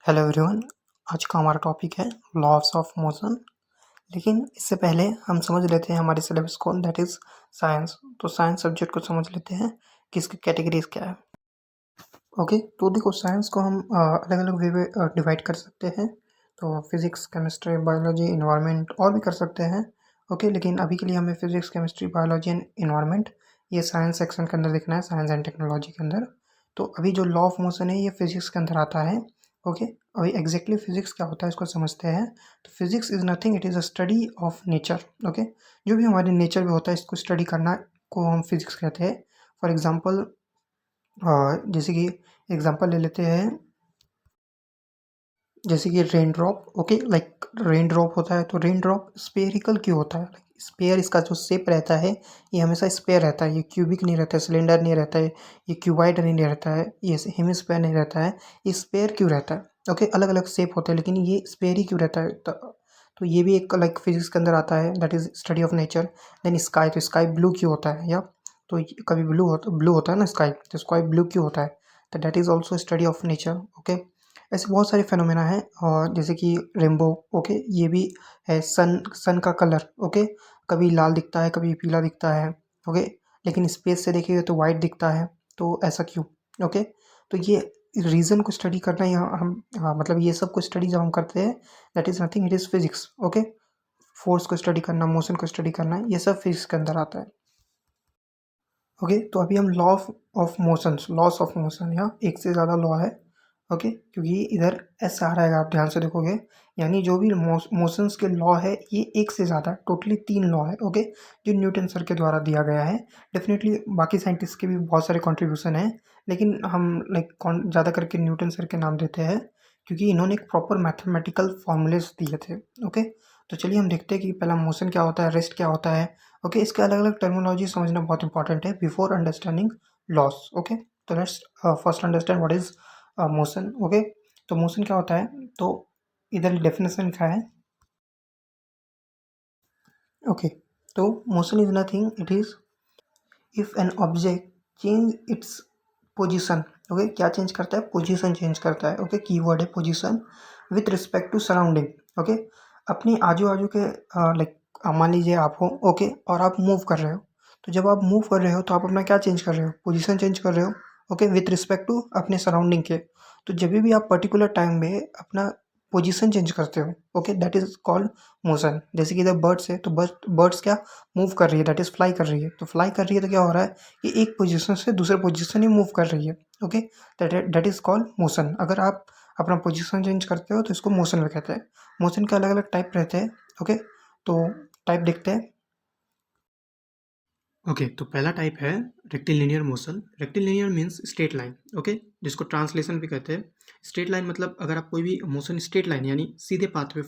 Hello everyone. आज का हमारा टॉपिक है लॉस ऑफ मोशन। लेकिन इससे पहले हम समझ लेते हैं हमारे सिलेबस को, दैट इज़ साइंस। तो साइंस सब्जेक्ट को समझ लेते हैं कि इसकी कैटेगरीज क्या है। ओके, तो देखो साइंस को हम अलग अलग वे में डिवाइड कर सकते हैं। तो फिजिक्स, केमिस्ट्री, बायोलॉजी, इन्वायरमेंट और भी कर सकते हैं। ओके, लेकिन अभी के लिए हमें physics, chemistry, biology and environment ये साइंस सेक्शन के अंदर देखना है, साइंस एंड टेक्नोलॉजी के अंदर। तो अभी जो लॉ ऑफ मोशन है ये फिजिक्स के अंदर आता है। ओके, अभी एग्जैक्टली फिजिक्स क्या होता है इसको समझते हैं। तो physics is nothing, it is a study of nature. Okay, जो भी हमारे नेचर में होता है इसको स्टडी करना को हम फिजिक्स कहते हैं। फॉर एग्जाम्पल, जैसे कि एग्जांपल ले लेते हैं, जैसे कि rain drop. Okay, like rain drop होता है तो रेन ड्रॉप स्पेरिकल क्यों होता है? स्पेयर, इसका जो शेप रहता है ये हमेशा स्पेयर रहता है, ये क्यूबिक नहीं रहता है, सिलेंडर नहीं रहता है, ये क्यूबाइड नहीं रहता है, ये हेमिस्फेयर नहीं रहता है। ये स्पेयर क्यों रहता है? ओके, अलग अलग शेप होते हैं लेकिन ये स्पेयर ही क्यों रहता है? तो ये भी एक लाइक फिजिक्स के अंदर आता है, that is study of nature. Then sky, तो स्काई ब्लू क्यों होता है? या तो कभी ब्लू होता है ना स्काई, तो स्काई ब्लू क्यों होता है? तो that is also study of nature. Okay, ऐसे बहुत सारे फेनोमेना हैं, और जैसे कि रेनबो। ओके, ये भी है सन का कलर। ओके, कभी लाल दिखता है, कभी पीला दिखता है। ओके, लेकिन स्पेस से देखिए तो वाइट दिखता है। तो ऐसा क्यों? ओके, तो ये रीज़न को स्टडी करना यहाँ हम, हाँ मतलब ये सब को स्टडी जब हम करते हैं, that is nothing, it is physics. Okay, force को स्टडी करना, मोशन को स्टडी करना, ये सब फिजिक्स के अंदर आता है। ओके, तो अभी हम law of motions, loss of motion, यहाँ एक से ज़्यादा लॉ है। ओके, क्योंकि इधर एस आ रहा है, आप ध्यान से देखोगे, यानी जो भी मोशंस के लॉ है ये एक से ज़्यादा, टोटली 3 लॉ है। ओके, जो न्यूटन सर के द्वारा दिया गया है। डेफिनेटली बाकी साइंटिस्ट के भी बहुत सारे कंट्रीब्यूशन हैं, लेकिन हम लाइक ज़्यादा करके न्यूटन सर के नाम देते हैं क्योंकि इन्होंने एक प्रॉपर मैथमेटिकल फॉर्मूलेस दिए थे। ओके, तो चलिए हम देखते हैं कि पहला मोशन क्या होता है, रेस्ट क्या होता है। ओके, इसके अलग अलग टर्मिनोलॉजी समझना बहुत इंपॉर्टेंट है बिफोर अंडरस्टैंडिंग लॉस। ओके, तो let's first understand what is motion. Okay, तो मोशन क्या होता है? तो इधर डेफिनेशन लिखा है। ओके, तो motion is nothing, it is if an object change its position. Okay, क्या चेंज करता है? पोजीशन चेंज करता है। ओके, कीवर्ड है position with respect to surrounding. Okay, अपनी आजू बाजू के लाइक मान लीजिए आप हो, ओके, और आप मूव कर रहे हो। तो जब आप मूव कर रहे हो तो आप अपना क्या चेंज कर रहे हो? पोजीशन चेंज कर रहे हो। ओके, विथ रिस्पेक्ट टू अपने सराउंडिंग के। तो जब भी आप पर्टिकुलर टाइम में अपना पोजीशन चेंज करते हो, okay, that is called motion. जैसे कि इधर बर्ड्स है तो बर्ड्स क्या मूव कर रही है, दैट इज फ्लाई कर रही है। तो फ्लाई कर रही है तो क्या हो रहा है कि एक पोजीशन से दूसरे पोजीशन ही मूव कर रही है। Okay, that is called motion. अगर आप अपना पोजीशन चेंज करते हो तो इसको मोशन में कहते हैं। मोशन के अलग अलग टाइप रहते हैं। ओके, तो टाइप देखते हैं। ओके, तो पहला टाइप है rectilinear motion. Rectilinear means straight line. Okay, जिसको ट्रांसलेशन भी कहते हैं। स्ट्रेट लाइन मतलब अगर आप कोई भी मोशन स्ट्रेट लाइन यानी सीधे पाथ पे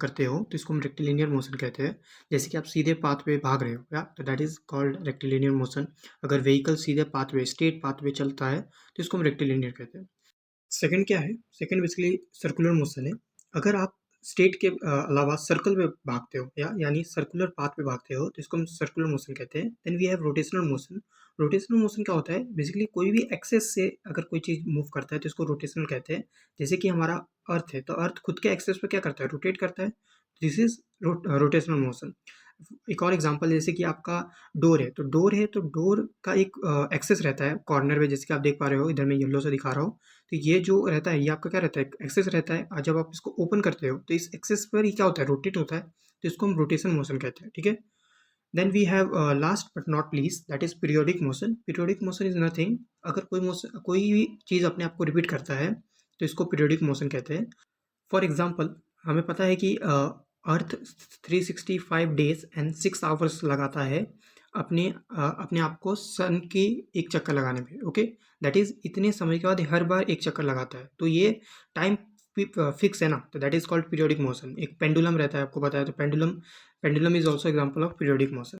करते हो तो इसको हम रेक्टिलिनियर मोशन कहते हैं। जैसे कि आप सीधे पाथ पे भाग रहे हो या, तो that is called rectilinear motion. अगर व्हीकल सीधे पाथ वे स्ट्रेट पाथ वे चलता है तो इसको हम रेक्टिलिनियर कहते हैं। सेकंड क्या है? सेकंड बेसिकली सर्कुलर मोशन है। अगर आप स्ट्रेट के अलावा सर्कल में भागते हो या यानी सर्कुलर पाथ पे भागते हो तो इसको हम सर्कुलर मोशन कहते हैं। Then we have rotational motion. Rotational motion क्या होता है? बेसिकली कोई भी एक्सेस से अगर कोई चीज़ मूव करता है तो इसको रोटेशनल कहते हैं। जैसे कि हमारा अर्थ है तो अर्थ खुद के एक्सेस पे क्या करता है? रोटेट करता है। This is rotational motion. एक और एग्जांपल, जैसे कि आपका डोर का एक एक्सेस रहता है कॉर्नर में, जैसे कि आप देख पा रहे हो, इधर मैं येलो से दिखा रहा हूँ। तो ये जो रहता है ये आपका क्या रहता है? एक्सेस रहता है। और जब आप इसको ओपन करते हो तो इस एक्सेस पर ये क्या होता है? रोटेट होता है। तो इसको हम रोटेशन मोशन कहते हैं। ठीक है, then we have last but not least, that is periodic motion. Periodic motion is nothing, अगर कोई भी चीज़ अपने आप को रिपीट करता है तो इसको पीरियोडिक मोशन कहते हैं। फॉर एग्जाम्पल, हमें पता है कि अर्थ 365 डेज एंड 6 आवर्स लगाता है अपने आप को सन की एक चक्कर लगाने में। ओके, दैट इज इतने समय के बाद हर बार एक चक्कर लगाता है। तो ये टाइम फिक्स है ना, तो that is called periodic motion. एक पेंडुलम रहता है, आपको पता है, तो pendulum pendulum is also example of periodic motion.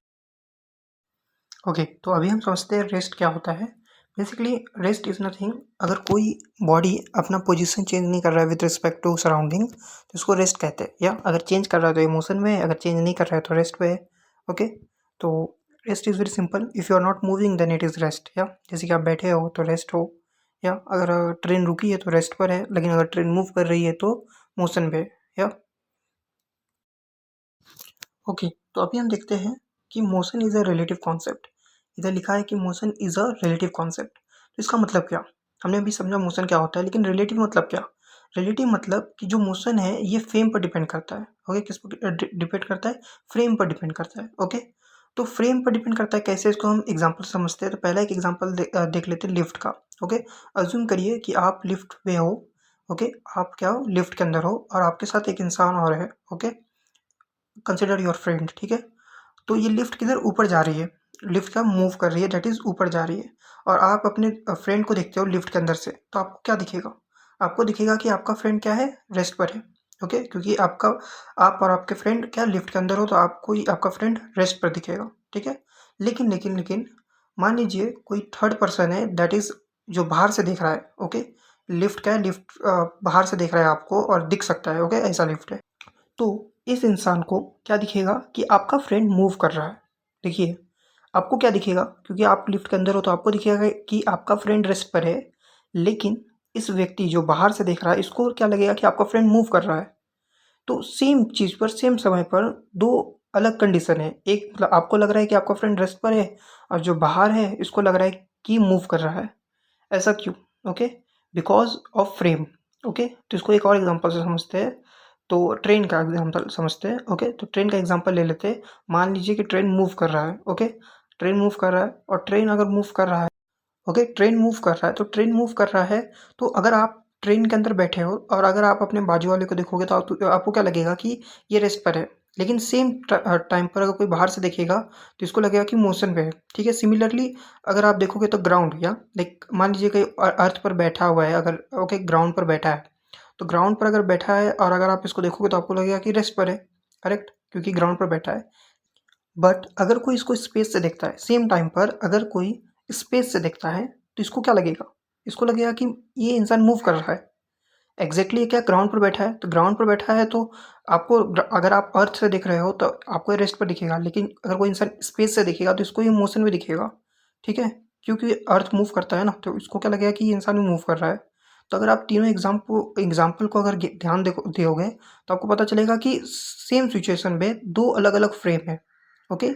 Okay, तो अभी हम समझते हैं रेस्ट क्या होता है। बेसिकली रेस्ट इज़ नथिंग, अगर कोई बॉडी अपना पोजीशन चेंज नहीं कर रहा है विद रिस्पेक्ट टू सराउंडिंग तो इसको रेस्ट कहते हैं। या अगर चेंज कर रहा है तो इमोशन में है, अगर चेंज नहीं कर रहा है तो रेस्ट पे है। ओके, तो rest is very simple, if you are not moving then it is rest. या जैसे कि आप बैठे हो तो रेस्ट हो, या अगर ट्रेन रुकी है तो रेस्ट पर है, लेकिन अगर ट्रेन मूव कर रही है तो मोशन पे है। या ओके, तो अभी हम देखते हैं कि motion is a relative concept. इधर लिखा है कि motion is a relative concept. तो इसका मतलब क्या? हमने अभी समझा मोशन क्या होता है, लेकिन रिलेटिव मतलब क्या? रिलेटिव मतलब कि जो मोशन है ये फ्रेम पर डिपेंड करता है। ओके, किस पर डिपेंड करता है? फ्रेम पर डिपेंड करता है। ओके, तो फ्रेम पर डिपेंड करता है कैसे, इसको हम एग्जाम्पल समझते हैं। तो पहला एक एग्जाम्पल देख लेते हैं लिफ्ट का। ओके, अज्यूम करिए कि आप लिफ्ट में हो। ओके, आप क्या हो? लिफ्ट के अंदर हो और आपके साथ एक इंसान और है। Okay, consider your friend. ठीक है, तो ये लिफ्ट किधर? ऊपर जा रही है। लिफ्ट क्या मूव कर रही है, दैट इज़ ऊपर जा रही है। और आप अपने फ्रेंड को देखते हो लिफ्ट के अंदर से, तो आपको क्या दिखेगा? आपको दिखेगा कि आपका फ्रेंड क्या है? रेस्ट पर है। ओके, क्योंकि आप और आपके फ्रेंड क्या लिफ्ट के अंदर हो, तो आपको आपका फ्रेंड रेस्ट पर दिखेगा। ठीक है, लेकिन मान लीजिए कोई थर्ड पर्सन है, दैट इज़ जो बाहर से देख रहा है। ओके, लिफ्ट क्या है? लिफ्ट बाहर से देख रहा है आपको और दिख सकता है। ओके, ऐसा लिफ्ट है। तो इस इंसान को क्या दिखेगा कि आपका फ्रेंड मूव कर रहा है। देखिए, आपको क्या दिखेगा? क्योंकि आप लिफ्ट के अंदर हो तो आपको दिखेगा कि आपका फ्रेंड रेस्ट पर है, लेकिन इस व्यक्ति जो बाहर से देख रहा है, इसको क्या लगेगा कि आपका फ्रेंड मूव कर रहा है। तो सेम चीज़ पर, सेम समय पर 2 अलग कंडीशन है। एक मतलब आपको लग रहा है कि आपका फ्रेंड रेस्ट पर है, और जो बाहर है इसको लग रहा है कि मूव कर रहा है। ऐसा क्यों? Okay, because of frame. Okay, तो इसको एक और एग्ज़ाम्पल से समझते हैं। तो ट्रेन का एग्ज़ाम्पल समझते हैं। ओके, तो ट्रेन का एग्ज़ाम्पल ले लेते हैं। मान लीजिए कि ट्रेन मूव कर रहा है। ओके, ट्रेन मूव कर रहा है, और ट्रेन अगर मूव कर रहा है, ओके, ट्रेन मूव कर रहा है, तो ट्रेन मूव कर रहा है, तो अगर आप ट्रेन के अंदर बैठे हो और अगर आप अपने बाजू वाले को देखोगे तो आपको क्या लगेगा कि ये रेस्ट पर है। लेकिन सेम टाइम पर अगर कोई बाहर से देखेगा तो इसको लगेगा कि मोशन पे है। ठीक है, सिमिलरली अगर आप देखोगे तो ग्राउंड, या लाइक मान लीजिए कि अर्थ पर बैठा हुआ है, अगर ओके ग्राउंड पर बैठा है, तो ग्राउंड पर अगर बैठा है और अगर आप इसको देखोगे तो आपको लगेगा कि रेस्ट पर है। करेक्ट, क्योंकि ग्राउंड पर बैठा है। बट अगर कोई इसको स्पेस से देखता है, सेम टाइम पर अगर कोई स्पेस से देखता है, तो इसको क्या लगेगा? इसको लगेगा कि ये इंसान मूव कर रहा है। एग्जैक्टली क्या ग्राउंड पर बैठा है, तो ग्राउंड पर बैठा है तो आपको अगर आप अर्थ से देख रहे हो तो आपको ये रेस्ट पर दिखेगा, लेकिन अगर कोई इंसान स्पेस से देखेगा तो इसको ये मोशन में दिखेगा। ठीक है, क्योंकि अर्थ मूव करता है ना, तो इसको क्या लगेगा कि ये इंसान भी मूव कर रहा है। तो अगर आप तीनों एग्जाम्पल को अगर ध्यान दोगे तो आपको पता चलेगा कि सेम सिचुएशन में 2 अलग-अलग फ्रेम है। ओके,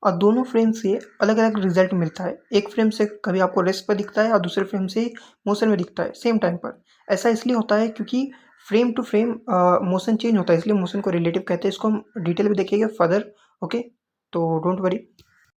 और दोनों फ्रेम से अलग-अलग रिज़ल्ट मिलता है। एक फ्रेम से कभी आपको रेस्ट पे दिखता है और दूसरे फ्रेम से मोशन में दिखता है सेम टाइम पर। ऐसा इसलिए होता है क्योंकि frame to frame motion change होता है, इसलिए मोशन को रिलेटिव कहते हैं। इसको हम डिटेल में देखेंगे फर्दर। ओके, तो डोंट वरी।